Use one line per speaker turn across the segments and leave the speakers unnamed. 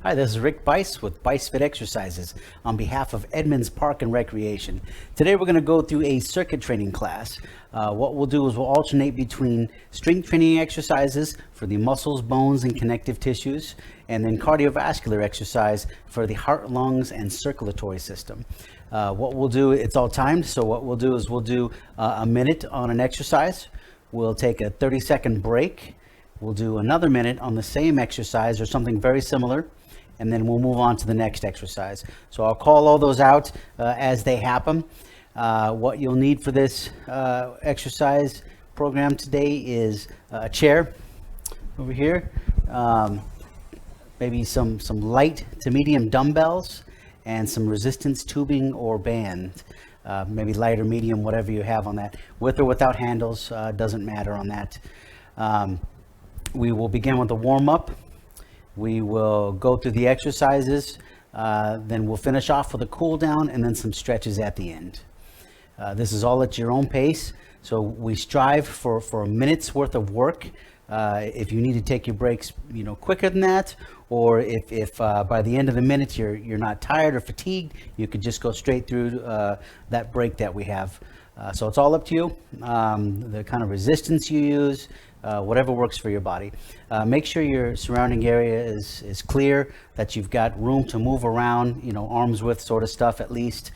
Hi, this is Rick Bice with Bice Fit Exercises on behalf of Edmonds Park and Recreation. Today we're going to go through a circuit training class. What we'll do is we'll alternate between strength training exercises for the muscles, bones, and connective tissues, and then cardiovascular exercise for the heart, lungs, and circulatory system. What we'll do, it's all timed, so what we'll do is we'll do a minute on an exercise. We'll take a 30-second break. We'll do another minute on the same exercise or something very similar, and then we'll move on to the next exercise. So I'll call all those out as they happen. What you'll need for this exercise program today is a chair over here, maybe some light to medium dumbbells, and some resistance tubing or band. Maybe light or medium, whatever you have on that. With or without handles, doesn't matter on that. We will begin with a warm-up. We will go through the exercises, then we'll finish off with a cool down and then some stretches at the end. This is all at your own pace, so we strive for a minute's worth of work. If you need to take your breaks, quicker than that, or if by the end of the minute you're not tired or fatigued, you could just go straight through that break that we have. So it's all up to you, the kind of resistance you use, whatever works for your body. Make sure your surrounding area is clear, that you've got room to move around, arm's width sort of stuff at least.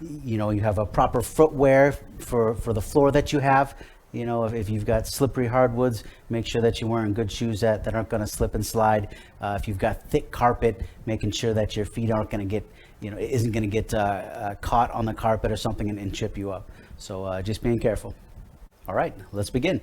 You have a proper footwear for the floor that you have. If you've got slippery hardwoods, make sure that you're wearing good shoes that aren't going to slip and slide. If you've got thick carpet, making sure that your feet aren't going to get, isn't going to get caught on the carpet or something and trip you up. So just being careful. All right, let's begin.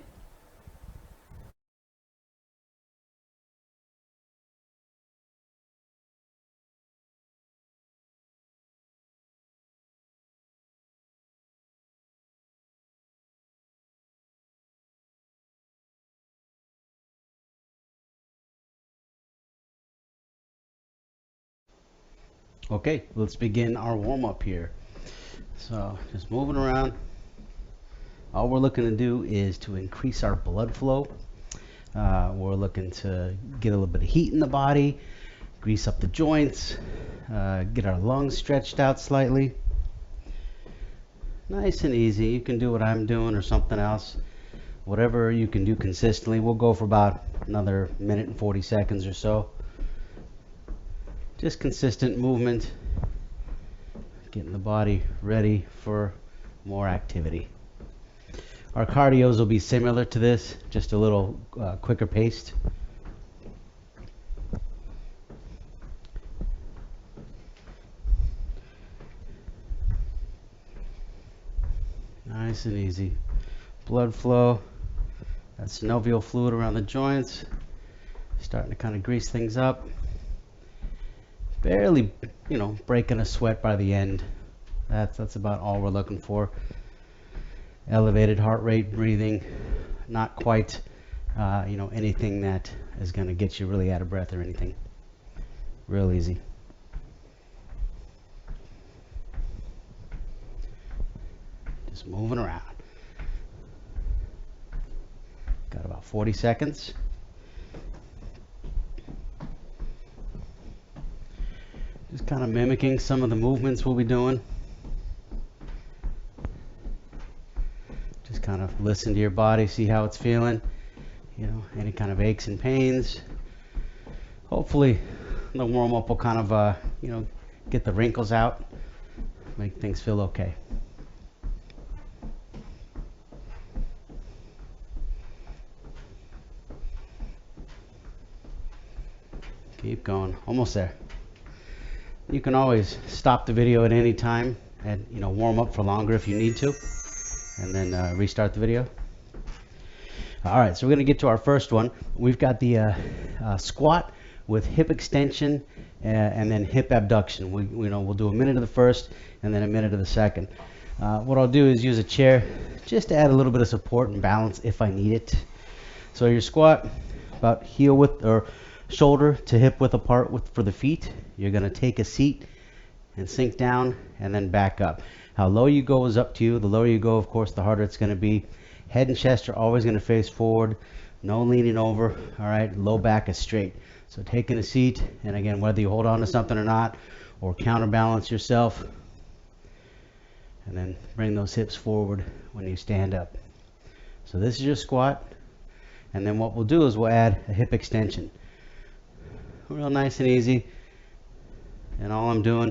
Okay, let's begin our warm-up here. So just moving around. All we're looking to do is to increase our blood flow. We're looking to get a little bit of heat in the body, grease up the joints, get our lungs stretched out slightly. Nice and easy. You can do what I'm doing or something else. Whatever you can do consistently. We'll go for about another minute and 40 seconds or so. Just consistent movement, getting the body ready for more activity. Our cardios will be similar to this, just a little quicker paced. Nice and easy. Blood flow, that synovial fluid around the joints, starting to kind of grease things up. Barely, breaking a sweat by the end. That's about all we're looking for. Elevated heart rate, breathing, not quite, anything that is going to get you really out of breath or anything. Real easy. Just moving around. Got about 40 seconds. Just kind of mimicking some of the movements we'll be doing. Just kind of listen to your body, see how it's feeling. Any kind of aches and pains. Hopefully the warm-up will kind of, get the wrinkles out, make things feel okay. Keep going, almost there. You can always stop the video at any time and warm up for longer if you need to, and then restart the video. All right, so we're going to get to our first one. We've got the squat with hip extension and then hip abduction. We'll do a minute of the first and then a minute of the second. What I'll do is use a chair just to add a little bit of support and balance if I need it. So your squat, about heel width or shoulder to hip width apart for the feet. You're going to take a seat and sink down and then back up. How low you go is up to you. The lower you go, of course, the harder it's going to be. Head and chest are always going to face forward. No leaning over, all right? Low back is straight. So taking a seat, and again, whether you hold on to something or not, or counterbalance yourself, and then bring those hips forward when you stand up. So this is your squat, and then what we'll do is we'll add a hip extension. Real nice and easy, and all I'm doing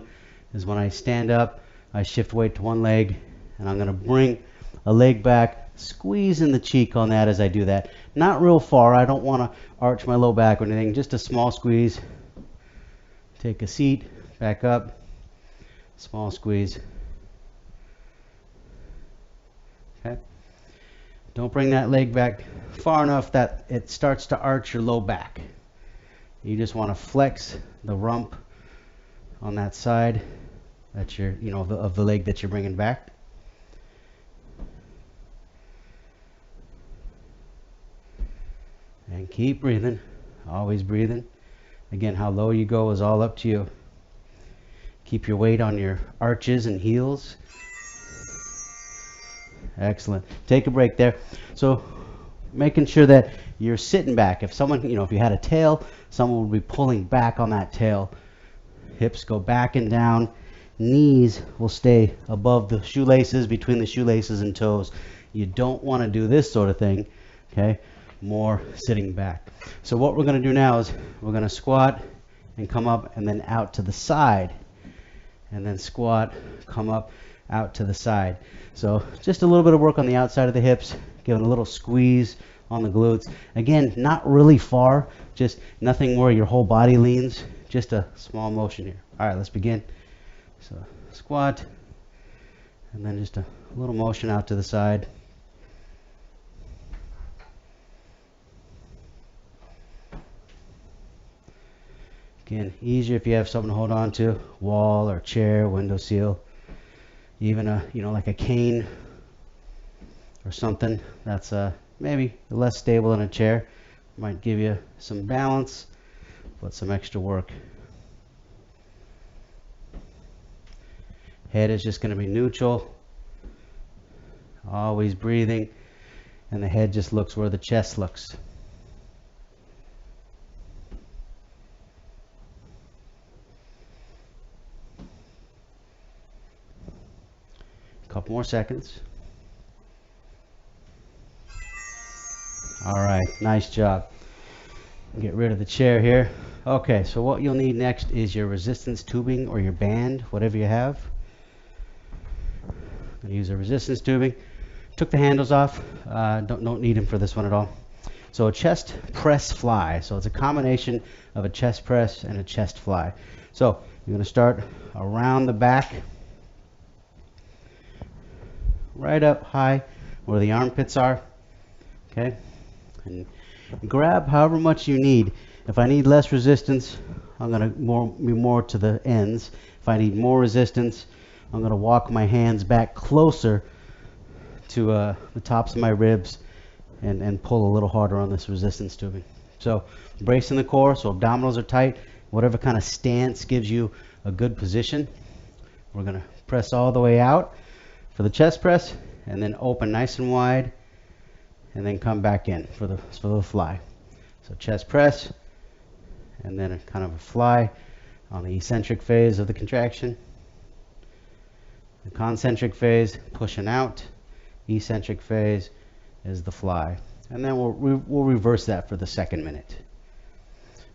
is when I stand up, I shift weight to one leg, and I'm going to bring a leg back, squeezing the cheek on that as I do that. Not real far, I don't want to arch my low back or anything, just a small squeeze. Take a seat, back up, small squeeze. Okay. Don't bring that leg back far enough that it starts to arch your low back. You just want to flex the rump on that side that you're, of the leg that you're bringing back. And keep breathing, always breathing. Again, how low you go is all up to you. Keep your weight on your arches and heels. Excellent. Take a break there. So making sure that you're sitting back. If someone, if you had a tail, someone would be pulling back on that tail. Hips go back and down. Knees will stay above the shoelaces, between the shoelaces and toes. You don't want to do this sort of thing, okay? More sitting back. So what we're going to do now is we're going to squat and come up and then out to the side, and then squat, come up, out to the side. So just a little bit of work on the outside of the hips, giving a little squeeze on the glutes. Again, not really far, just nothing where your whole body leans, just a small motion here. All right, let's begin. So squat, and then just a little motion out to the side. Again, easier if you have something to hold on to, wall or chair, window sill, even like a cane or something that's maybe less stable than a chair. Might give you some balance, but some extra work. Head is just going to be neutral, always breathing, and the head just looks where the chest looks. Couple more seconds. All right, nice job. Get rid of the chair here. Okay, so what you'll need next is your resistance tubing or your band, whatever you have. I'm going to use a resistance tubing. Took the handles off. Don't need them for this one at all. So a chest press fly. So it's a combination of a chest press and a chest fly. So you're going to start around the back, right up high where the armpits are, okay, and grab however much you need. If I need less resistance, I'm going to be more to the ends. If I need more resistance, I'm going to walk my hands back closer to the tops of my ribs and pull a little harder on this resistance tubing. So bracing the core, so abdominals are tight, whatever kind of stance gives you a good position. We're going to press all the way out for the chest press, and then open nice and wide, and then come back in for the fly. So chest press, and then a kind of a fly on the eccentric phase of the contraction. The concentric phase, pushing out. Eccentric phase is the fly. And then we'll reverse that for the second minute.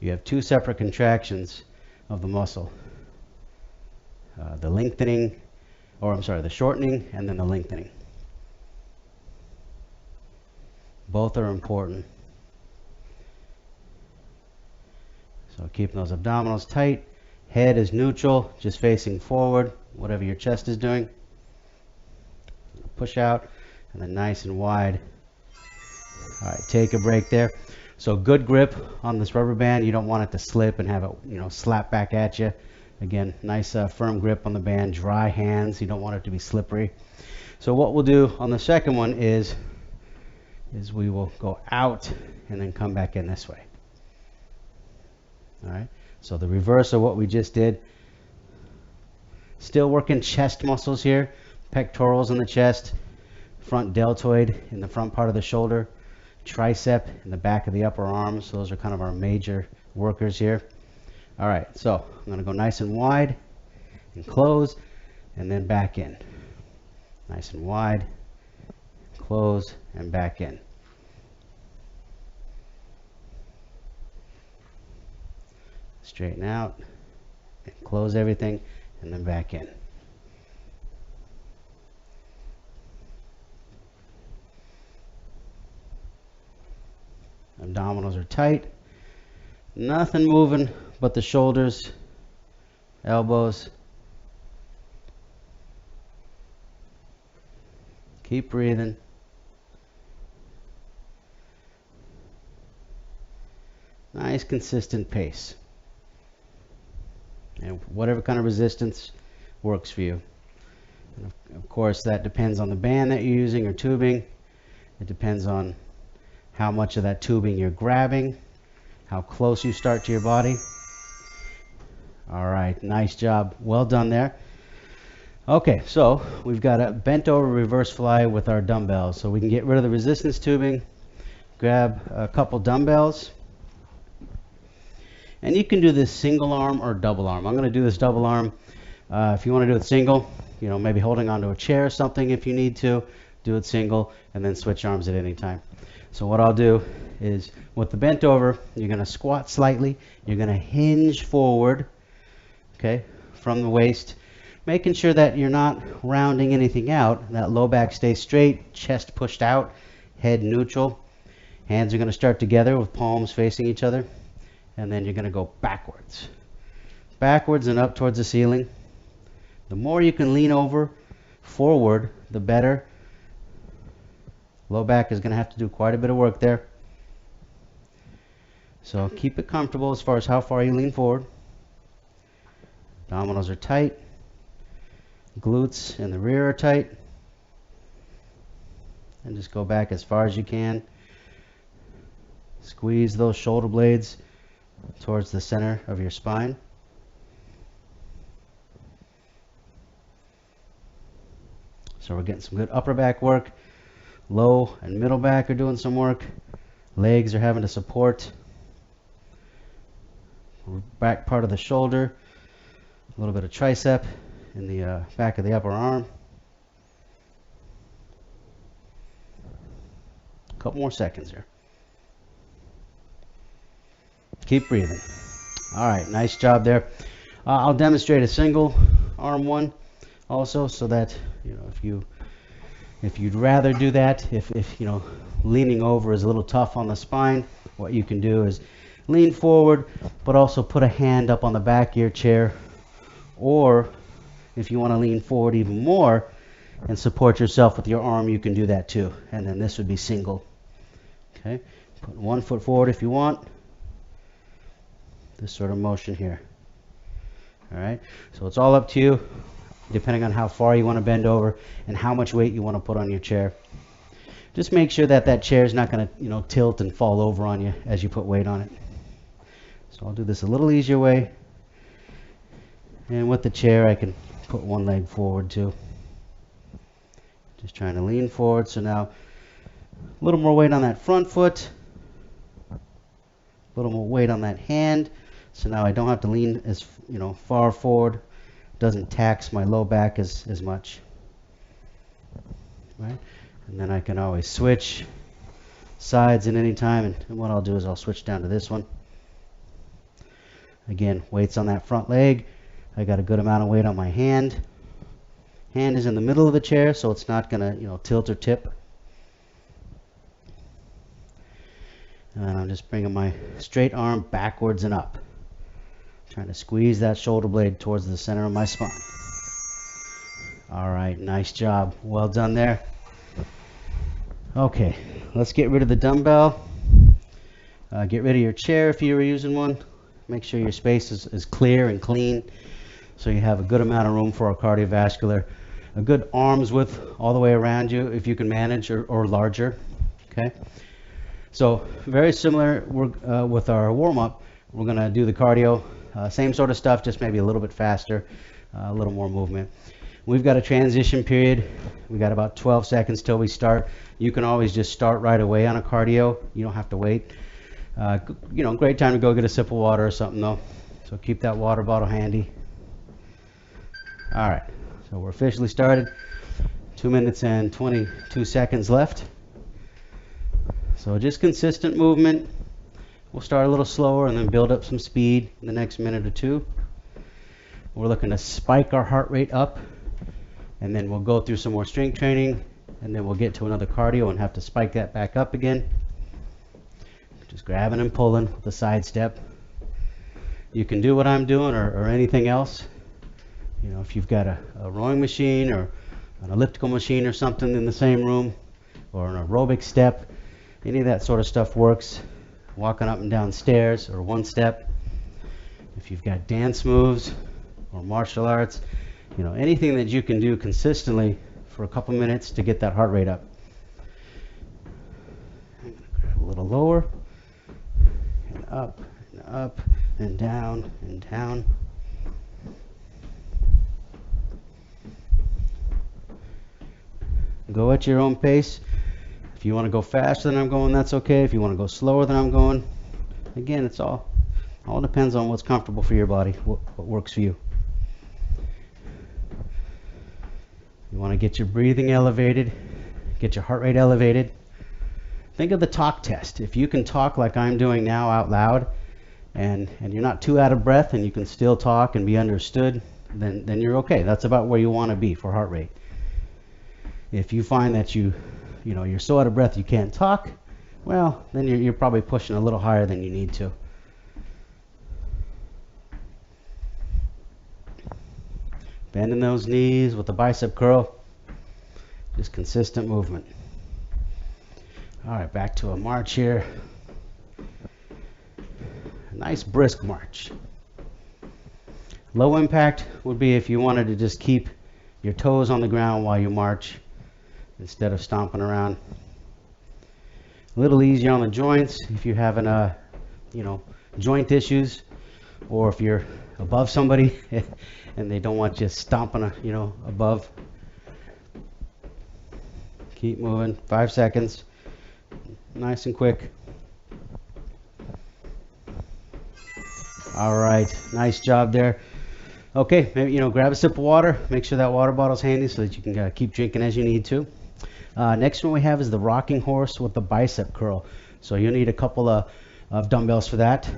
You have two separate contractions of the muscle. The shortening and then the lengthening. Both are important. So keeping those abdominals tight. Head is neutral, just facing forward, whatever your chest is doing. Push out, and then nice and wide. All right, take a break there. So good grip on this rubber band. You don't want it to slip and have it, slap back at you. Again, nice firm grip on the band, dry hands. You don't want it to be slippery. So what we'll do on the second one is we will go out and then come back in this way. All right, so the reverse of what we just did. Still working chest muscles here, pectorals in the chest, front deltoid in the front part of the shoulder, tricep, and the back of the upper arms. Those are kind of our major workers here. All right, so I'm going to go nice and wide and close, and then back in. Nice and wide, close, and back in. Straighten out, and close everything, and then back in. Abdominals are tight. Nothing moving but the shoulders, elbows. Keep breathing. Nice consistent pace. And whatever kind of resistance works for you. And of course, that depends on the band that you're using or tubing. It depends on how much of that tubing you're grabbing, how close you start to your body. All right, nice job. Well done there. Okay, so we've got a bent over reverse fly with our dumbbells. So we can get rid of the resistance tubing, grab a couple dumbbells. And you can do this single arm or double arm. I'm going to do this double arm. If you want to do it single, maybe holding onto a chair or something if you need to, do it single and then switch arms at any time. So what I'll do is with the bent over, you're going to squat slightly. You're going to hinge forward, okay, from the waist, making sure that you're not rounding anything out. That low back stays straight, chest pushed out, head neutral. Hands are going to start together with palms facing each other. And then you're going to go backwards. Backwards and up towards the ceiling. The more you can lean over forward, the better. Low back is going to have to do quite a bit of work there. So keep it comfortable as far as how far you lean forward. Abdominals are tight. Glutes in the rear are tight. And just go back as far as you can. Squeeze those shoulder blades towards the center of your spine. So we're getting some good upper back work. Low and middle back are doing some work. Legs are having to support. Back part of the shoulder. A little bit of tricep in the back of the upper arm. A couple more seconds here. Keep breathing. All right, nice job there. I'll demonstrate a single arm one also, so that if you'd rather do that, if leaning over is a little tough on the spine, what you can do is lean forward, but also put a hand up on the back of your chair, or if you want to lean forward even more and support yourself with your arm, you can do that too. And then this would be single. Okay, put one foot forward if you want. This sort of motion here. All right, so it's all up to you, depending on how far you want to bend over and how much weight you want to put on your chair. Just make sure that that chair is not going to tilt and fall over on you as you put weight on it. So I'll do this a little easier way, and with the chair I can put one leg forward too. Just trying to lean forward. So now a little more weight on that front foot, a little more weight on that hand. So now I don't have to lean as far forward. Doesn't tax my low back as much. Right? And then I can always switch sides at any time. And what I'll do is I'll switch down to this one. Again, weights on that front leg. I got a good amount of weight on my hand. Hand is in the middle of the chair, so it's not going to tilt or tip. And I'm just bringing my straight arm backwards and up. Trying to squeeze that shoulder blade towards the center of my spine. All right, nice job. Well done there. Okay, let's get rid of the dumbbell. Get rid of your chair if you were using one. Make sure your space is clear and clean, so you have a good amount of room for our cardiovascular. A good arms width all the way around you if you can manage, or larger. Okay. So very similar with our warm-up. We're going to do the cardio, same sort of stuff, just maybe a little bit faster, a little more movement. We've got a transition period. We got about 12 seconds till we start. You can always just start right away on a cardio. You don't have to wait. Great time to go get a sip of water or something though. So keep that water bottle handy. All right, so we're officially started. 2 minutes and 22 seconds left. So just consistent movement. We'll start a little slower and then build up some speed in the next minute or two. We're looking to spike our heart rate up, and then we'll go through some more strength training, and then we'll get to another cardio and have to spike that back up again. Just grabbing and pulling with a side step. You can do what I'm doing or anything else. If you've got a rowing machine or an elliptical machine or something in the same room, or an aerobic step, any of that sort of stuff works. Walking up and down stairs or one step. If you've got dance moves or martial arts, anything that you can do consistently for a couple minutes to get that heart rate up. I'm going to grab a little lower, and up, and down, and down. Go at your own pace. If you want to go faster than I'm going, that's okay. If you want to go slower than I'm going, again, it's all depends on what's comfortable for your body, what works for you. You want to get your breathing elevated, get your heart rate elevated. Think of the talk test. If you can talk like I'm doing now out loud, and you're not too out of breath and you can still talk and be understood, then you're okay. That's about where you want to be for heart rate. If you find that you're so out of breath you can't talk, well, then you're probably pushing a little higher than you need to. Bending those knees with the bicep curl. Just consistent movement. All right, back to a march here. A nice brisk march. Low impact would be if you wanted to just keep your toes on the ground while you march instead of stomping around. A little easier on the joints if you're having joint issues, or if you're above somebody and they don't want you stomping above. Keep moving. 5 seconds. Nice and quick. All right, nice job there. Okay, maybe grab a sip of water. Make sure that water bottle's handy so that you can keep drinking as you need to. Next one we have is the rocking horse with the bicep curl. So you'll need a couple of dumbbells for that.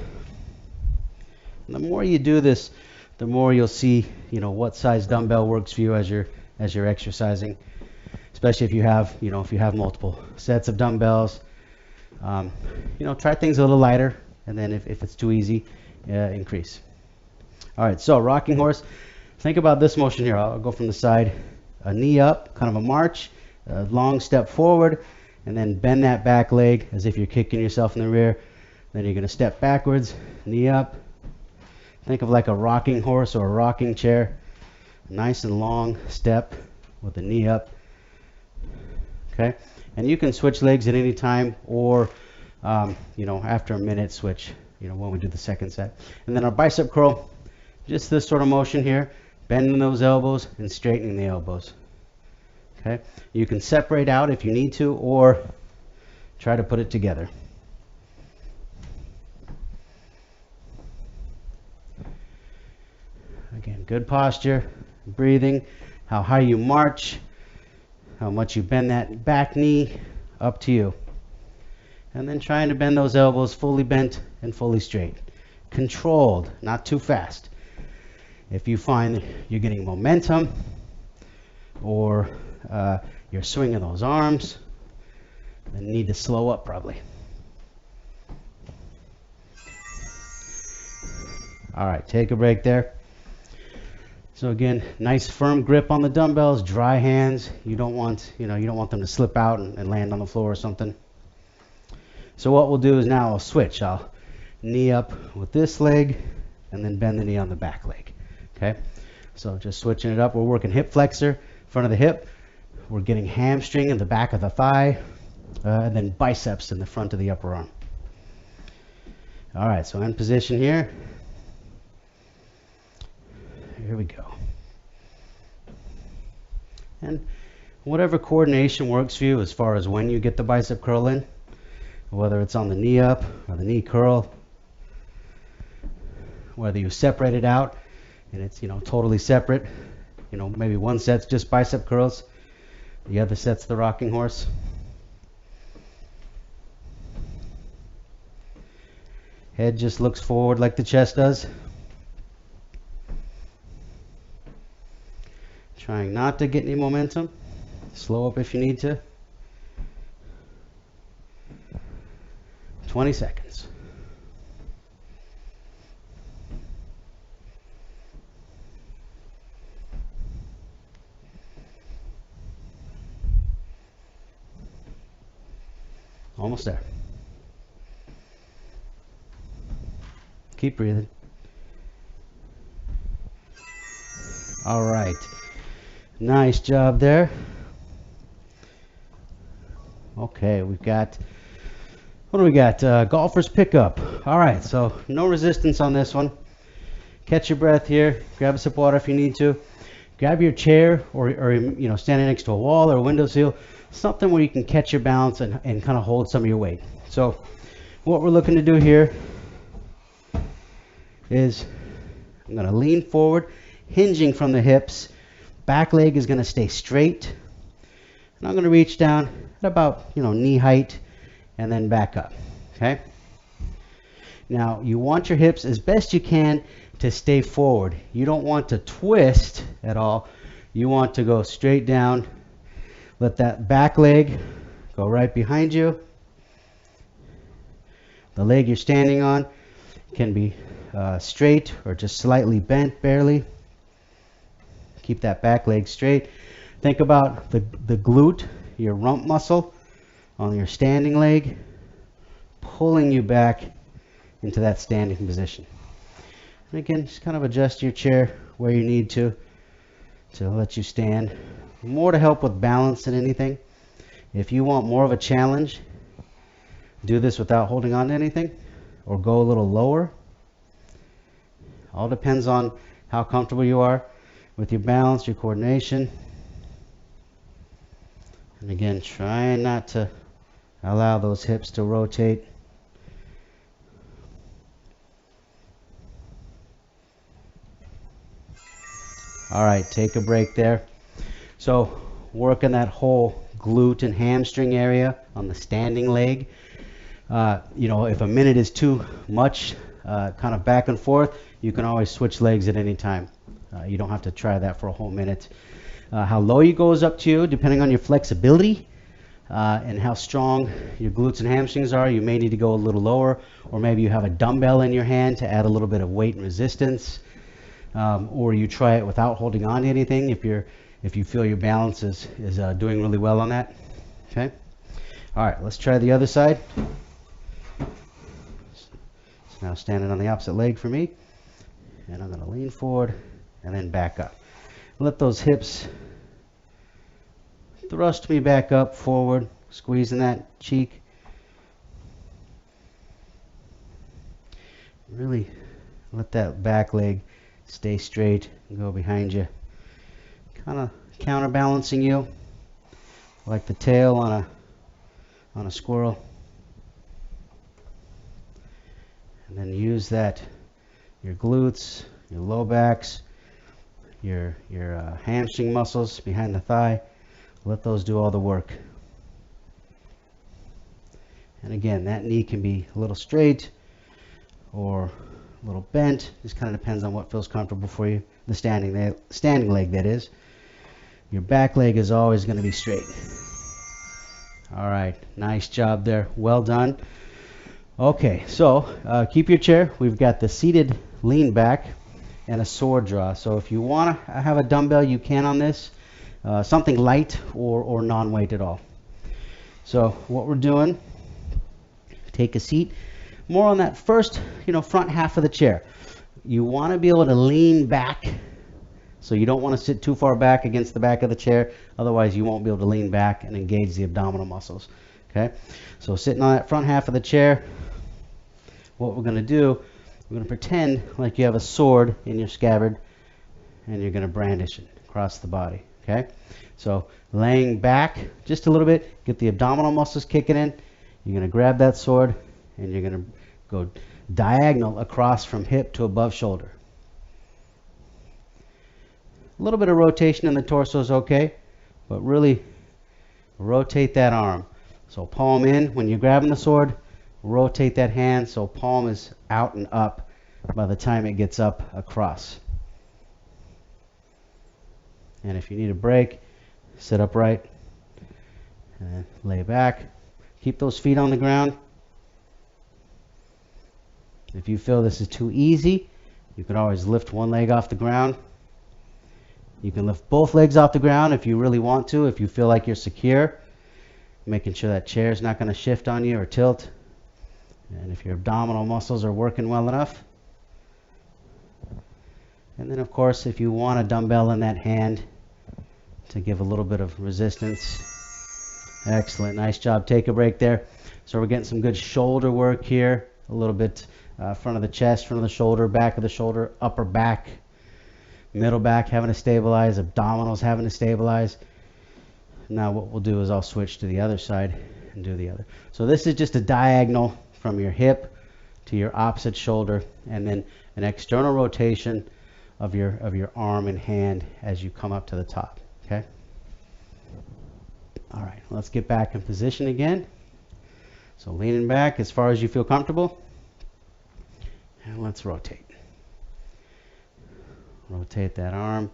And the more you do this, the more you'll see what size dumbbell works for you as you're exercising. Especially if you have multiple sets of dumbbells. Try things a little lighter, and then if it's too easy, increase. All right, so rocking horse. Think about this motion here. I'll go from the side. A knee up, kind of a march, a long step forward, and then bend that back leg as if you're kicking yourself in the rear. Then you're going to step backwards, knee up. Think of like a rocking horse or a rocking chair. Nice and long step with the knee up. Okay, and you can switch legs at any time, or after a minute switch, when we do the second set. And then our bicep curl, just this sort of motion here, bending those elbows and straightening the elbows. Okay, you can separate out if you need to, or try to put it together. Again, good posture, breathing, how high you march, how much you bend that back knee, up to you. And then trying to bend those elbows fully bent and fully straight. Controlled, not too fast. If you find that you're getting momentum, or you're swinging those arms, then you need to slow up probably. All right, take a break there. So again, nice firm grip on the dumbbells, dry hands. You don't want them to slip out and land on the floor or something. So what we'll do is now I'll switch. I'll knee up with this leg and then bend the knee on the back leg. Okay, so just switching it up. We're working hip flexor, front of the hip. We're getting hamstring in the back of the thigh, and then biceps in the front of the upper arm. All right, so in position here. Here we go. And whatever coordination works for you as far as when you get the bicep curl in, whether it's on the knee up or the knee curl, whether you separate it out and it's, totally separate, maybe one set's just bicep curls, the other set's the rocking horse. Head just looks forward like the chest does. Trying not to get any momentum. Slow up if you need to. 20 seconds. Almost there. Keep breathing. All right. Nice job there. Okay, we've got, what do we got? Golfer's pickup. All right, so no resistance on this one. Catch your breath here. Grab a sip of water if you need to. Grab your chair or standing next to a wall or a windowsill, something where you can catch your balance and kind of hold some of your weight. So what we're looking to do here is I'm going to lean forward, hinging from the hips. Back leg is going to stay straight. And I'm going to reach down at about, knee height and then back up. Okay? Now, you want your hips as best you can to stay forward. You don't want to twist at all. You want to go straight down. Let that back leg go right behind you. The leg you're standing on can be straight or just slightly bent, barely. Keep that back leg straight. Think about the glute, your rump muscle on your standing leg, pulling you back into that standing position. And again, just kind of adjust your chair where you need to let you stand. More to help with balance than anything. If you want more of a challenge, do this without holding on to anything or go a little lower. All depends on how comfortable you are with your balance, your coordination. And again, try not to allow those hips to rotate. All right, take a break there. So working that whole glute and hamstring area on the standing leg. If a minute is too much, kind of back and forth, you can always switch legs at any time. You don't have to try that for a whole minute. How low you go is up to you, depending on your flexibility and how strong your glutes and hamstrings are. You may need to go a little lower, or maybe you have a dumbbell in your hand to add a little bit of weight and resistance, or you try it without holding on to anything if you feel your balance is doing really well on that. Okay. All right, let's try the other side. So now standing on the opposite leg for me, and I'm going to lean forward and then back up. Let those hips thrust me back up, forward, squeezing that cheek. Really let that back leg stay straight and go behind you. Kind of counterbalancing you like the tail on a squirrel. And then use that, your glutes, your low backs, your hamstring muscles behind the thigh. Let those do all the work. And again, that knee can be a little straight or a little bent. Just kind of depends on what feels comfortable for you. The standing leg, that is. Your back leg is always going to be straight. All right, nice job there. Well done. Okay, so keep your chair. We've got the seated lean back and a sword draw. So if you want to have a dumbbell, you can on this. Something light or non-weight at all. So what we're doing, take a seat. More on that first, front half of the chair. You want to be able to lean back. So you don't want to sit too far back against the back of the chair. Otherwise, you won't be able to lean back and engage the abdominal muscles. Okay? So sitting on that front half of the chair, what we're going to do, we're going to pretend like you have a sword in your scabbard and you're going to brandish it across the body. okay? So laying back just a little bit, get the abdominal muscles kicking in. You're going to grab that sword and you're going to go diagonal across from hip to above shoulder. A little bit of rotation in the torso is okay, but really rotate that arm. So palm in when you're grabbing the sword, rotate that hand so palm is out and up by the time it gets up across. And if you need a break, sit upright and lay back. Keep those feet on the ground. If you feel this is too easy, you can always lift one leg off the ground. You can lift both legs off the ground if you really want to, if you feel like you're secure, making sure that chair is not going to shift on you or tilt. And if your abdominal muscles are working well enough. And then, of course, if you want a dumbbell in that hand to give a little bit of resistance. Excellent. Nice job. Take a break there. So we're getting some good shoulder work here. A little bit front of the chest, front of the shoulder, back of the shoulder, upper back, middle back having to stabilize, abdominals having to stabilize. Now what we'll do is I'll switch to the other side and do the other. So this is just a diagonal from your hip to your opposite shoulder, and then an external rotation of your arm and hand as you come up to the top. Okay? All right, let's get back in position again. So leaning back as far as you feel comfortable. And let's rotate. Rotate that arm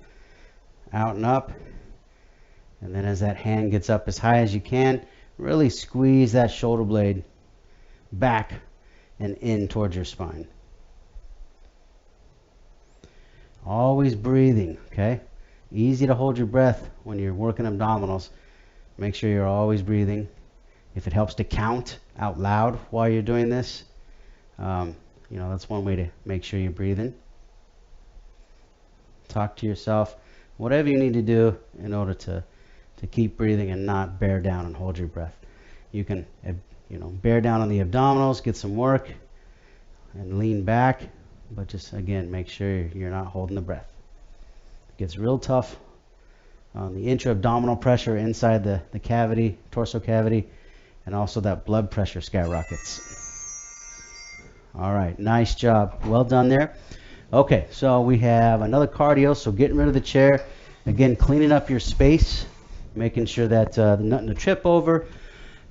out and up. And then as that hand gets up as high as you can, really squeeze that shoulder blade back and in towards your spine. Always breathing, okay? Easy to hold your breath when you're working abdominals. Make sure you're always breathing. If it helps to count out loud while you're doing this, that's one way to make sure you're breathing. Talk to yourself, whatever you need to do in order to keep breathing and not bear down and hold your breath. You can, bear down on the abdominals, get some work, and lean back, but just, again, make sure you're not holding the breath. It gets real tough on the intra-abdominal pressure inside the cavity, torso cavity, and also that blood pressure skyrockets. All right, nice job. Well done there. Okay, so we have another cardio, so getting rid of the chair. Again, cleaning up your space, making sure that nothing to trip over.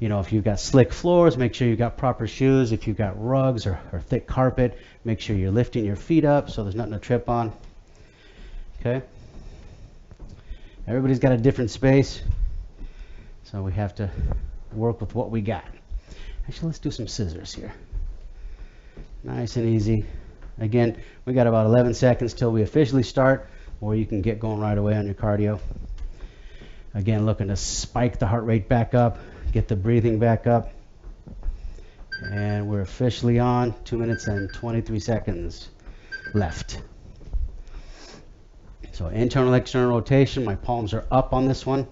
If you've got slick floors, make sure you've got proper shoes. If you've got rugs or thick carpet, make sure you're lifting your feet up so there's nothing to trip on. Okay? Everybody's got a different space, so we have to work with what we got. Actually, let's do some scissors here. Nice and easy. Again, we got about 11 seconds till we officially start, or you can get going right away on your cardio. Again, looking to spike the heart rate back up, get the breathing back up. And we're officially on. 2 minutes and 23 seconds left. So internal, external rotation. My palms are up on this one.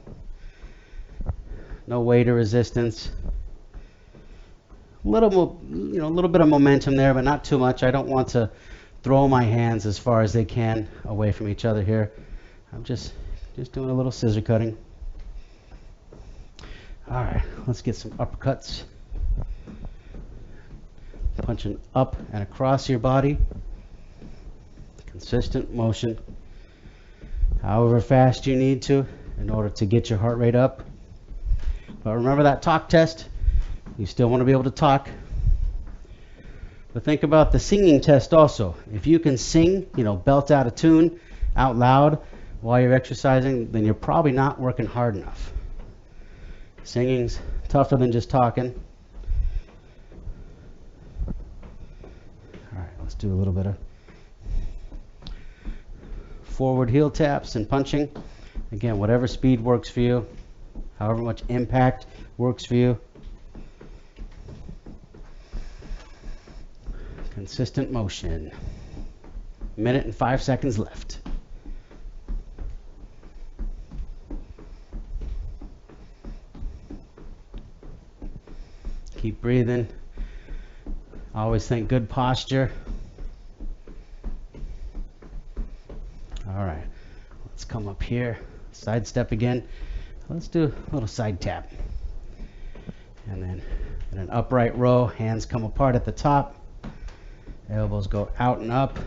No weight or resistance. A little bit of momentum there, but not too much. I don't want to throw my hands as far as they can away from each other here. I'm just doing a little scissor cutting. All right, let's get some uppercuts. Punching up and across your body. Consistent motion. However fast you need to in order to get your heart rate up. But remember that talk test. You still want to be able to talk. But think about the singing test also. If you can sing, belt out a tune out loud while you're exercising, then you're probably not working hard enough. Singing's tougher than just talking. All right, let's do a little bit of forward heel taps and punching. Again, whatever speed works for you, however much impact works for you. Consistent motion. 1 minute and 5 seconds left. Keep breathing. Always think good posture. All right, let's come up here. Side step again. Let's do a little side tap. And then in an upright row, hands come apart at the top. Elbows go out and up.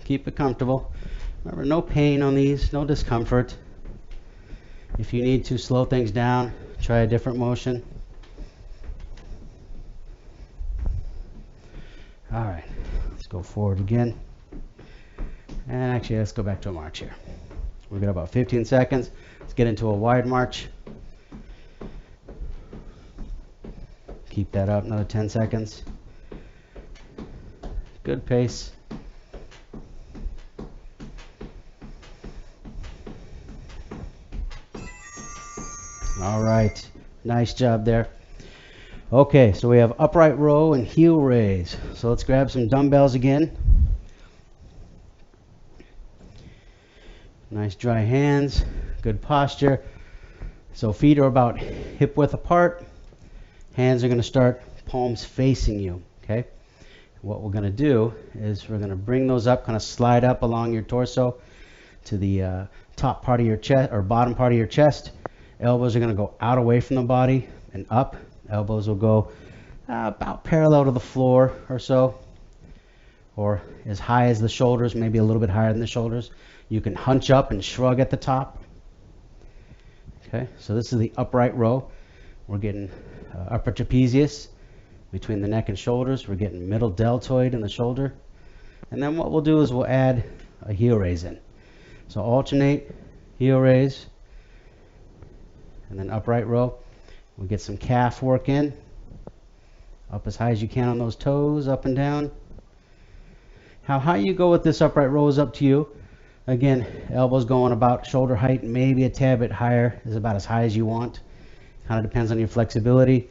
Keep it comfortable. Remember, no pain on these, no discomfort. If you need to slow things down, try a different motion. All right, let's go forward again. And actually, let's go back to a march here. We've got about 15 seconds. Let's get into a wide march. Keep that up, another 10 seconds. Good pace. All right, nice job there. Okay, so we have upright row and heel raise. So let's grab some dumbbells again. Nice dry hands, good posture. So feet are about hip width apart. Hands are going to start palms facing you, okay? What we're going to do is we're going to bring those up, kind of slide up along your torso to the top part of your chest or bottom part of your chest. Elbows are going to go out away from the body and up. Elbows will go about parallel to the floor or so, or as high as the shoulders, maybe a little bit higher than the shoulders. You can hunch up and shrug at the top. Okay, so this is the upright row. We're getting upper trapezius between the neck and shoulders. We're getting middle deltoid in the shoulder. And then what we'll do is we'll add a heel raise in. So alternate heel raise and then upright row. We'll get some calf work in. Up as high as you can on those toes, up and down. How high you go with this upright row is up to you. Again, elbows going about shoulder height, maybe a tad bit higher is about as high as you want. Kind of depends on your flexibility.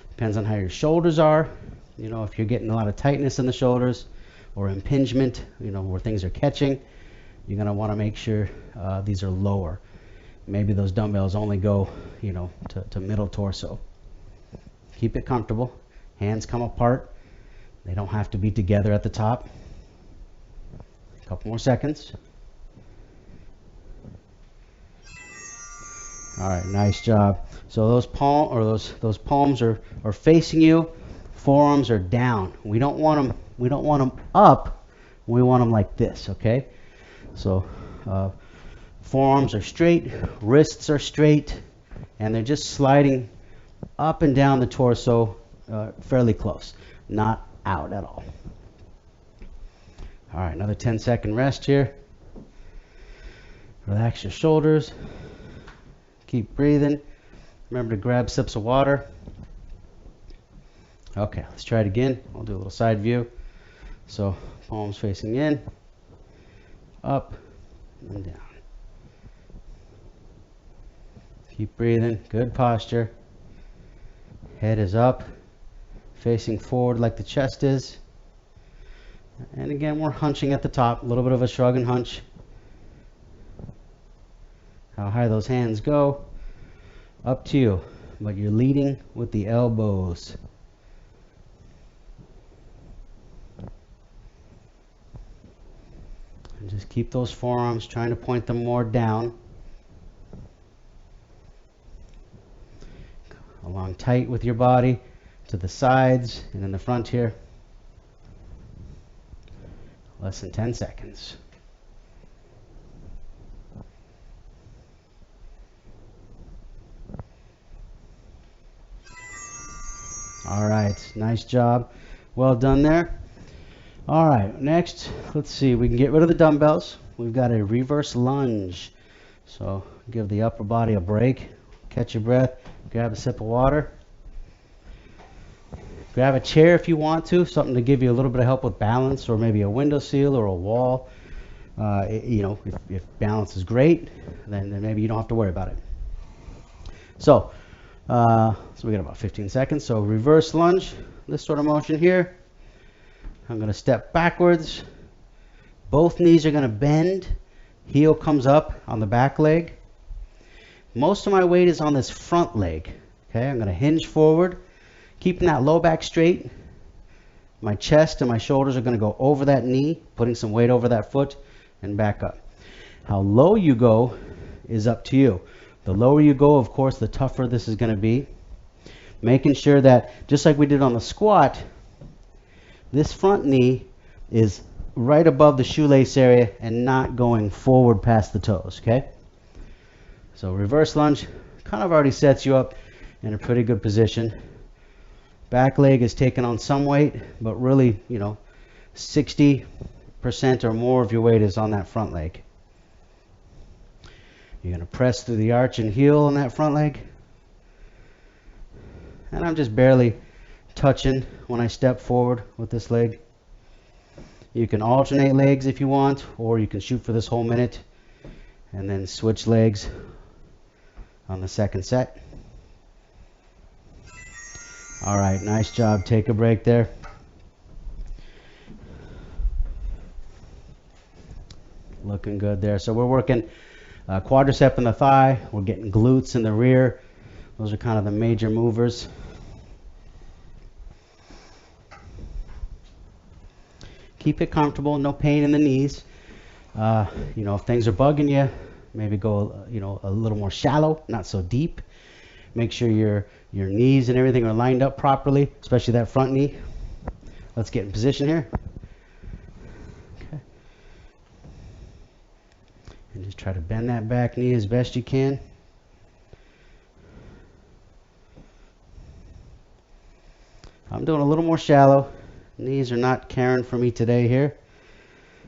Depends on how your shoulders are. You know, if you're getting a lot of tightness in the shoulders or impingement, you know, where things are catching, you're going to want to make sure these are lower. Maybe those dumbbells only go, you know, to middle torso. Keep it comfortable. Hands come apart. They don't have to be together at the top. A couple more seconds. All right, nice job. So those palms are facing you. Forearms are down. We don't want them up. We want them like this, okay? So forearms are straight, wrists are straight, and they're just sliding up and down the torso fairly close, not out at all. All right, another 10-second rest here. Relax your shoulders. Keep breathing. Remember to grab sips of water. Okay, let's try it again. I'll do a little side view. So palms facing in, up and down. Keep breathing. Good posture. Head is up, facing forward like the chest is. And again, we're hunching at the top. A little bit of a shrug and hunch. How high those hands go, up to you, but you're leading with the elbows. And just keep those forearms, trying to point them more down. Along tight with your body to the sides and in the front here. Less than 10 seconds. All right, nice job. Well done there. All right, next, let's see. We can get rid of the dumbbells. We've got a reverse lunge. So give the upper body a break. Catch your breath. Grab a sip of water. Grab a chair if you want to, something to give you a little bit of help with balance, or maybe a windowsill or a wall. You know, if balance is great, then maybe you don't have to worry about it. So we got about 15 seconds. So reverse lunge, this sort of motion here. I'm going to step backwards. Both knees are going to bend. Heel comes up on the back leg. Most of my weight is on this front leg. Okay, I'm going to hinge forward, keeping that low back straight. My chest and my shoulders are going to go over that knee, putting some weight over that foot and back up. How low you go is up to you. The lower you go, of course, the tougher this is going to be. Making sure that, just like we did on the squat, this front knee is right above the shoelace area and not going forward past the toes, okay? So reverse lunge kind of already sets you up in a pretty good position. Back leg is taking on some weight, but really, 60% or more of your weight is on that front leg. You're going to press through the arch and heel on that front leg. And I'm just barely touching when I step forward with this leg. You can alternate legs if you want, or you can shoot for this whole minute and then switch legs on the second set. All right, nice job. Take a break there. Looking good there. So we're working quadricep in the thigh. We're getting glutes in the rear. Those are kind of the major movers. Keep it comfortable, no pain in the knees. If things are bugging you, maybe go, a little more shallow, not so deep. Make sure your knees and everything are lined up properly, especially that front knee. Let's get in position here. Okay. And just try to bend that back knee as best you can. I'm doing a little more shallow. Knees are not caring for me today here.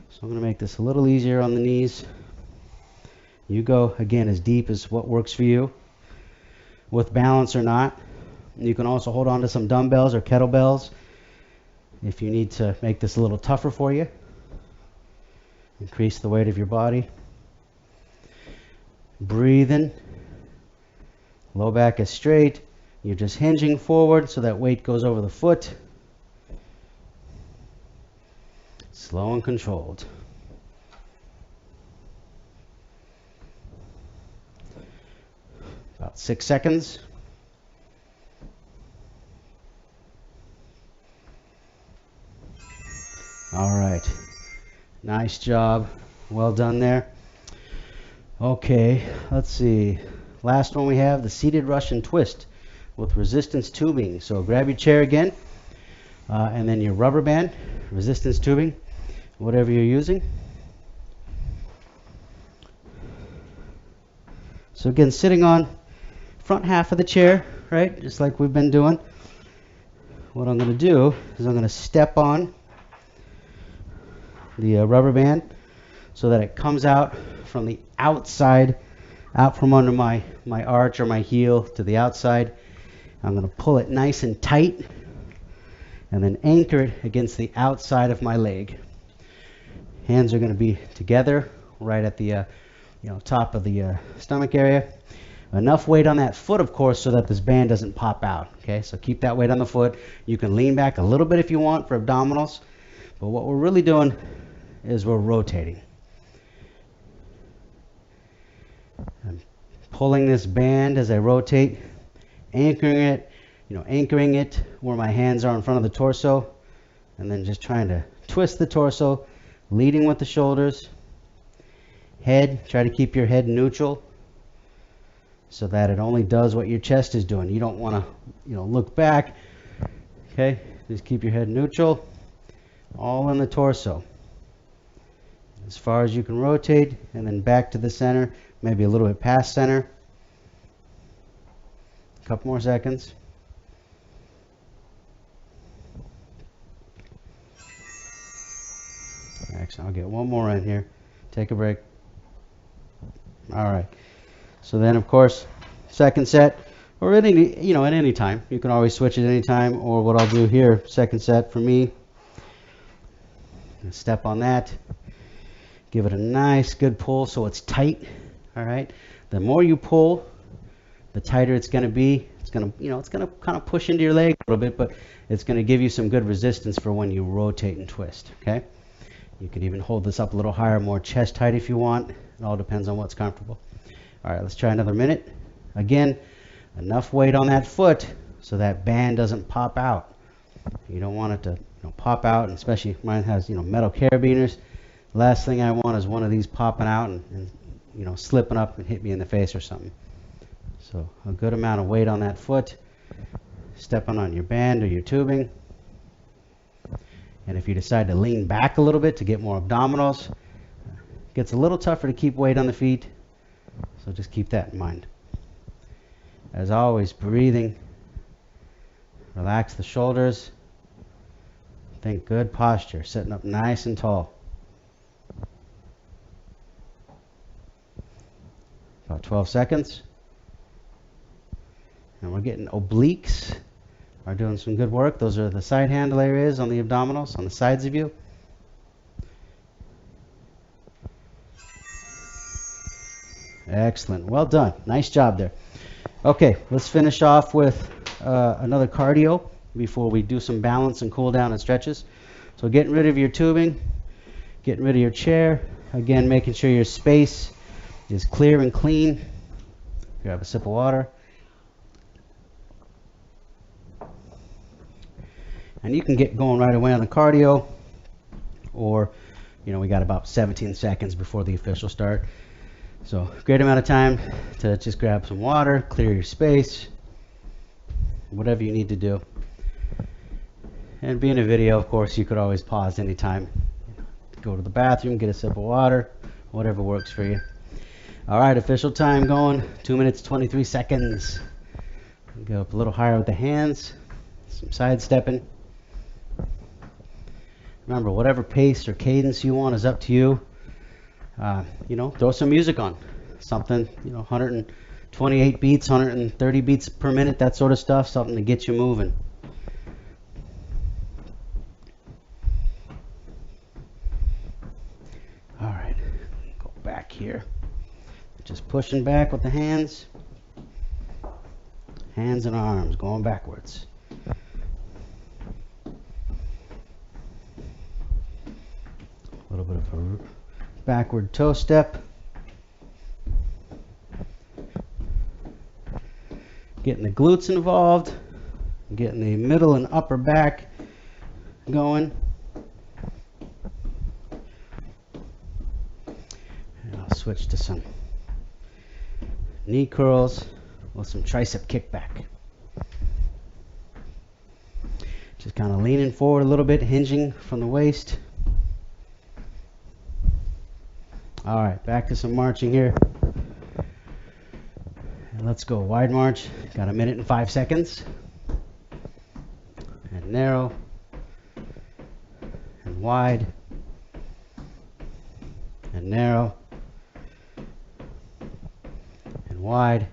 So I'm going to make this a little easier on the knees. You go, again, as deep as what works for you, with balance or not. You can also hold on to some dumbbells or kettlebells if you need to make this a little tougher for you. Increase the weight of your body. Breathing. Low back is straight. You're just hinging forward so that weight goes over the foot. Slow and controlled. About 6 seconds. All right. Nice job. Well done there. Okay, let's see. Last one we have, the seated Russian twist with resistance tubing. So grab your chair again, and then your rubber band, resistance tubing, whatever you're using. So again, sitting on front half of the chair, right, just like we've been doing. What I'm going to do is I'm going to step on the rubber band so that it comes out from the outside, out from under my arch or my heel to the outside. I'm going to pull it nice and tight and then anchor it against the outside of my leg. Hands are going to be together right at the top of the stomach area. Enough weight on that foot, of course, so that this band doesn't pop out. Okay, so keep that weight on the foot. You can lean back a little bit if you want for abdominals, but what we're really doing is we're rotating. I'm pulling this band as I rotate, anchoring it where my hands are in front of the torso, and then just trying to twist the torso, leading with the shoulders. Head, try to keep your head neutral so that it only does what your chest is doing. You don't want to, look back. Okay, just keep your head neutral, all in the torso. As far as you can rotate, and then back to the center, maybe a little bit past center. A couple more seconds. Actually, I'll get one more in here. Take a break. All right. So then, of course, second set, or at any time. You can always switch at any time. Or what I'll do here, second set for me. Step on that. Give it a nice, good pull so it's tight. All right. The more you pull, the tighter it's going to be. It's going to kind of push into your leg a little bit, but it's going to give you some good resistance for when you rotate and twist. Okay. You can even hold this up a little higher, more chest height if you want. It all depends on what's comfortable. All right, let's try another minute. Again, enough weight on that foot so that band doesn't pop out. You don't want it to pop out, and especially mine has metal carabiners. Last thing I want is one of these popping out and you know, slipping up and hit me in the face or something. So a good amount of weight on that foot, stepping on your band or your tubing. And if you decide to lean back a little bit to get more abdominals, it gets a little tougher to keep weight on the feet. So just keep that in mind. As always, breathing. Relax the shoulders. Think good posture, sitting up nice and tall. About 12 seconds. And we're getting obliques. Are doing some good work. Those are the side handle areas on the abdominals, on the sides of you. Excellent. Well done. Nice job there. Okay, let's finish off with another cardio before we do some balance and cool down and stretches. So getting rid of your tubing, getting rid of your chair. Again, making sure your space is clear and clean. Grab a sip of water. And you can get going right away on the cardio, or, you know, we got about 17 seconds before the official start. So great amount of time to just grab some water, clear your space, whatever you need to do. And being a video, of course, you could always pause anytime. Go to the bathroom, get a sip of water, whatever works for you. All right, official time going, 2 minutes, 23 seconds. Go up a little higher with the hands, some side stepping. Remember, whatever pace or cadence you want is up to you. You know, throw some music on. Something, you know, 128 beats, 130 beats per minute, that sort of stuff. Something to get you moving. All right, go back here. Just pushing back with the hands. Hands and arms going backwards. A little bit of a backward toe step. Getting the glutes involved. Getting the middle and upper back going. And I'll switch to some knee curls with some tricep kickback. Just kind of leaning forward a little bit, hinging from the waist. All right, back to some marching here. And let's go wide march. Got 1 minute and 5 seconds. And narrow. And wide. And narrow. And wide.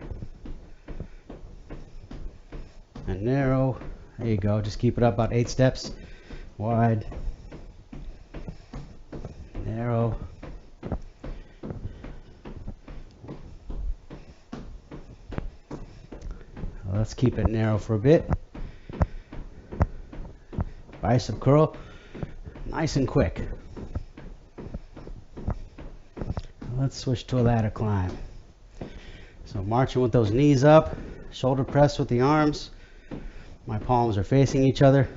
And narrow. There you go. Just keep it up about 8 steps. Wide. Narrow. Let's keep it narrow for a bit. Bicep curl, nice and quick. Let's switch to a ladder climb. So marching with those knees up, shoulder press with the arms. My palms are facing each other.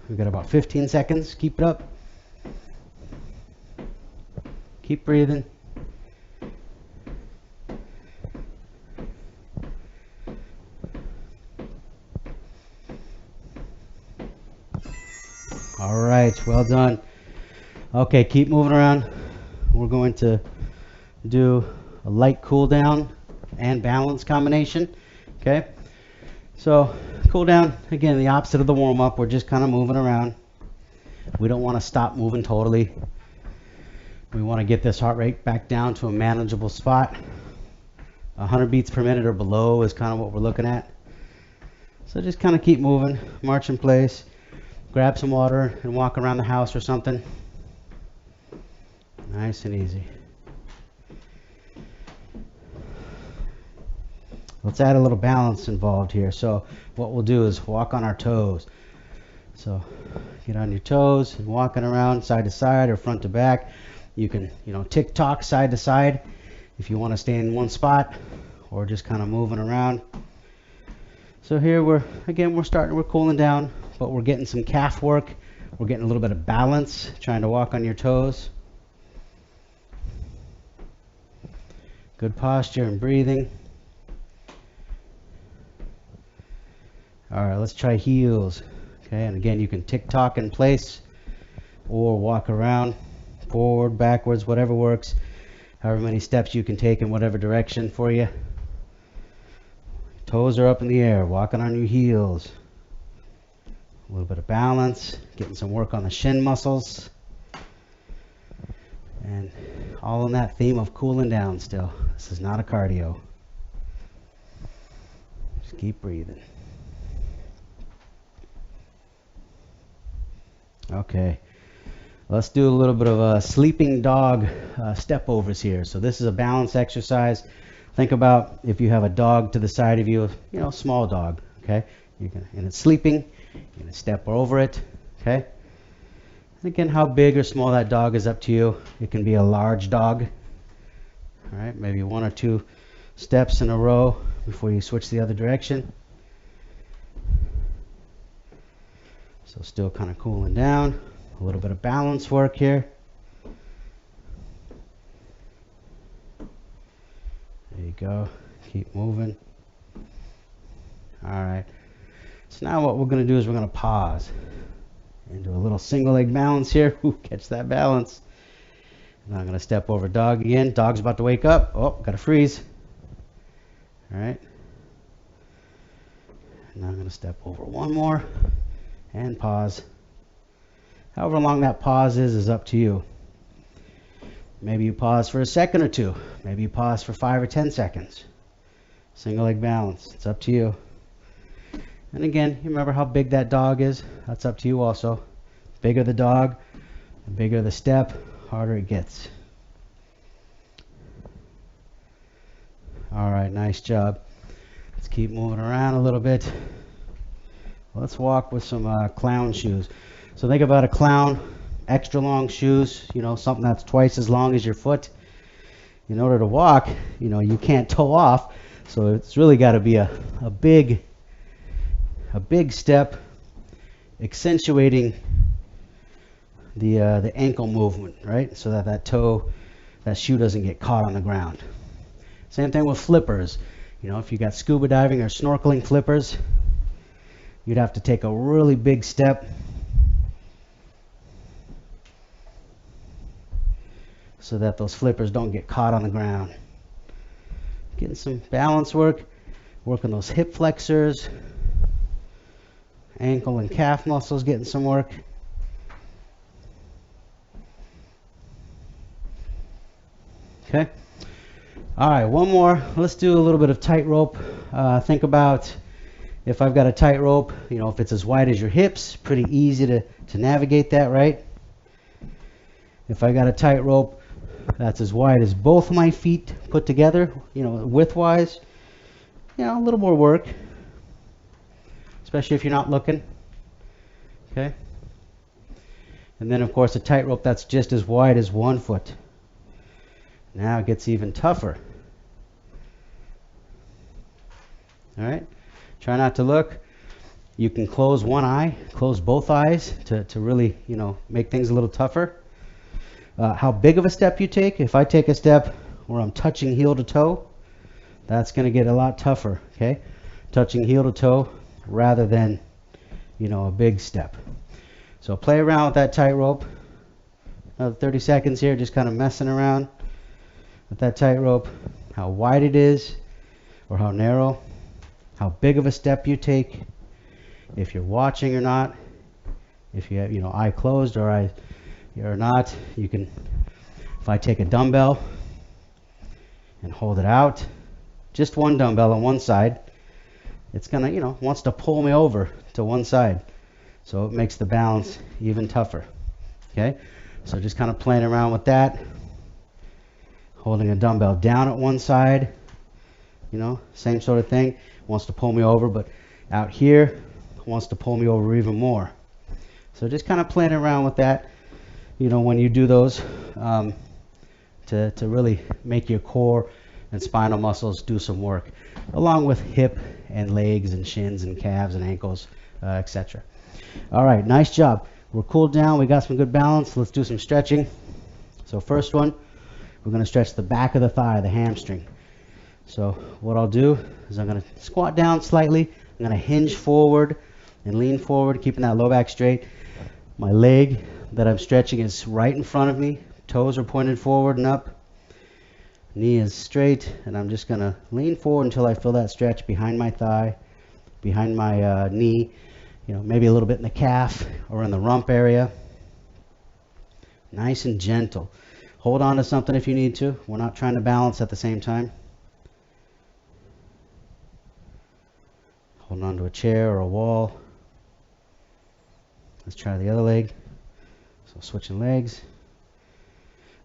We've got about 15 seconds. Keep it up. Keep breathing. All right, well done. Okay, keep moving around. We're going to do a light cool down and balance combination. Okay, so cool down, again, the opposite of the warm up. We're just kind of moving around. We don't want to stop moving totally. We want to get this heart rate back down to a manageable spot. 100 beats per minute or below is kind of what we're looking at. So just kind of keep moving, march in place. Grab some water and walk around the house or something. Nice and easy. Let's add a little balance involved here. So what we'll do is walk on our toes. So get on your toes and walking around side to side or front to back. You can, tick-tock side to side if you want to stay in one spot, or just kind of moving around. So here we're cooling down, but we're getting some calf work We're getting a little bit of balance, trying to walk on your toes. Good posture and breathing. All right, let's try heels. Okay, and again, you can tick-tock in place or walk around, forward, backwards, whatever works. However many steps you can take in whatever direction for you. Toes are up in the air, walking on your heels. A little bit of balance, getting some work on the shin muscles. And all in that theme of cooling down still. This is not a cardio. Just keep breathing. Okay, let's do a little bit of a sleeping dog step overs here. So this is a balance exercise. Think about if you have a dog to the side of you, small dog, okay? And it's sleeping, you're gonna step over it, okay? And again, how big or small that dog is up to you. It can be a large dog, all right? Maybe 1 or 2 steps in a row before you switch the other direction. So still kind of cooling down, a little bit of balance work here. There you go, keep moving. All right, so now what we're gonna do is we're gonna pause and do a little single leg balance here. Ooh, catch that balance. And I'm gonna step over dog again. Dog's about to wake up. Oh, gotta freeze. All right. Now I'm gonna step over one more. And pause. However long that pause is up to you. Maybe you pause for a second or 2. Maybe you pause for 5 or 10 seconds. Single leg balance. It's up to you. And again, you remember how big that dog is? That's up to you also. Bigger the dog, the bigger the step, harder it gets. All right, nice job. Let's keep moving around a little bit. Let's walk with some clown shoes. So think about a clown, extra long shoes, something that's twice as long as your foot. In order to walk, you can't toe off, so it's really got to be a big step, accentuating the ankle movement, right? So that shoe doesn't get caught on the ground. Same thing with flippers. If you got scuba diving or snorkeling flippers, you'd have to take a really big step so that those flippers don't get caught on the ground. Getting some balance work, working those hip flexors, ankle and calf muscles getting some work. Okay. All right, one more. Let's do a little bit of tightrope. Think about if I've got a tightrope, if it's as wide as your hips, pretty easy to navigate that, right? If I got a tightrope that's as wide as both my feet put together, width-wise, a little more work, especially if you're not looking, okay? And then, of course, a tightrope that's just as wide as 1 foot. Now it gets even tougher. All right? Try not to look. You can close one eye, close both eyes to really, make things a little tougher. How big of a step you take. If I take a step where I'm touching heel to toe, that's going to get a lot tougher, okay? Touching heel to toe rather than, a big step. So play around with that tightrope. Another 30 seconds here, just kind of messing around with that tightrope. How wide it is or how narrow. How big of a step you take, if you're watching or not, if you have, eye closed or eye or not, you can, if I take a dumbbell and hold it out, just one dumbbell on one side, it's gonna, wants to pull me over to one side. So it makes the balance even tougher, okay? So just kind of playing around with that, holding a dumbbell down at one side, same sort of thing. Wants to pull me over, but out here wants to pull me over even more. So just kind of playing around with that, when you do those, to really make your core and spinal muscles do some work, along with hip and legs and shins and calves and ankles, etc. All right, nice job. We're cooled down, we got some good balance. Let's do some stretching. So first one, we're going to stretch the back of the thigh, the hamstring. So what I'll do is I'm going to squat down slightly. I'm going to hinge forward and lean forward, keeping that low back straight. My leg that I'm stretching is right in front of me. Toes are pointed forward and up. Knee is straight, and I'm just going to lean forward until I feel that stretch behind my thigh, behind my knee, maybe a little bit in the calf or in the rump area. Nice and gentle. Hold on to something if you need to. We're not trying to balance at the same time. Hold on to a chair or a wall. Let's try the other leg. So switching legs.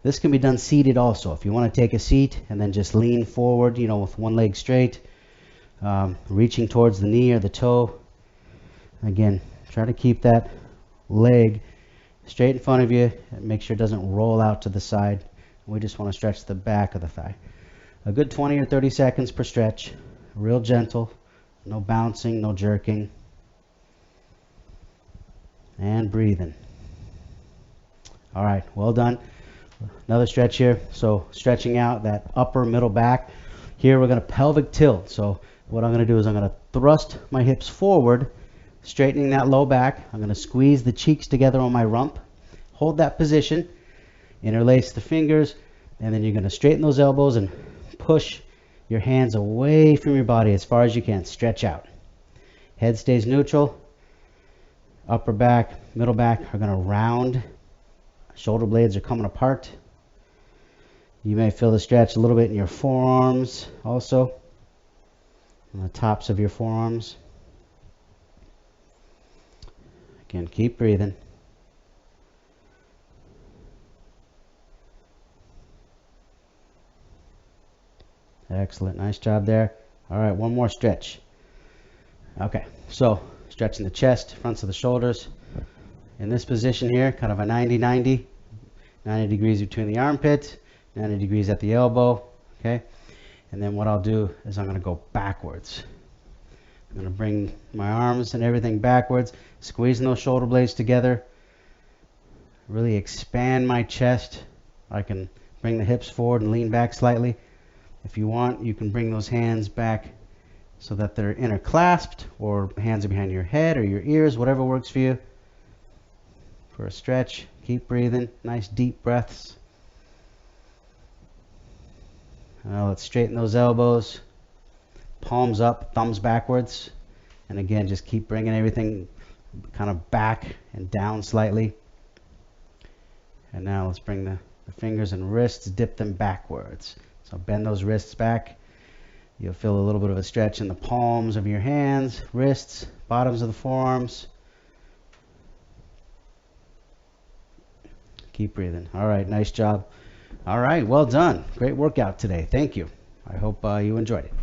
This can be done seated also. If you want to take a seat and then just lean forward, with one leg straight, reaching towards the knee or the toe. Again, try to keep that leg straight in front of you and make sure it doesn't roll out to the side. We just want to stretch the back of the thigh. A good 20 or 30 seconds per stretch. Real gentle. No bouncing, no jerking. And breathing. All right, well done. Another stretch here. So stretching out that upper middle back. Here we're going to pelvic tilt. So what I'm going to do is I'm going to thrust my hips forward, straightening that low back. I'm going to squeeze the cheeks together on my rump. Hold that position. Interlace the fingers. And then you're going to straighten those elbows and push your hands away from your body as far as you can. Stretch out. Head stays neutral. Upper back, middle back are going to round. Shoulder blades are coming apart. You may feel the stretch a little bit in your forearms also, on the tops of your forearms. Again, keep breathing. Excellent, nice job there. All right, one more stretch. Okay, so stretching the chest, fronts of the shoulders. In this position here, kind of a 90-90, 90 degrees between the armpit, 90 degrees at the elbow, okay? And then what I'll do is I'm gonna go backwards. I'm gonna bring my arms and everything backwards, squeezing those shoulder blades together, really expand my chest. I can bring the hips forward and lean back slightly. If you want, you can bring those hands back so that they're interclasped, or hands are behind your head or your ears, whatever works for you. For a stretch, keep breathing, nice deep breaths. Now let's straighten those elbows, palms up, thumbs backwards. And again, just keep bringing everything kind of back and down slightly. And now let's bring the fingers and wrists, dip them backwards. So bend those wrists back. You'll feel a little bit of a stretch in the palms of your hands, wrists, bottoms of the forearms. Keep breathing. All right, nice job. All right, well done. Great workout today. Thank you. I hope you enjoyed it.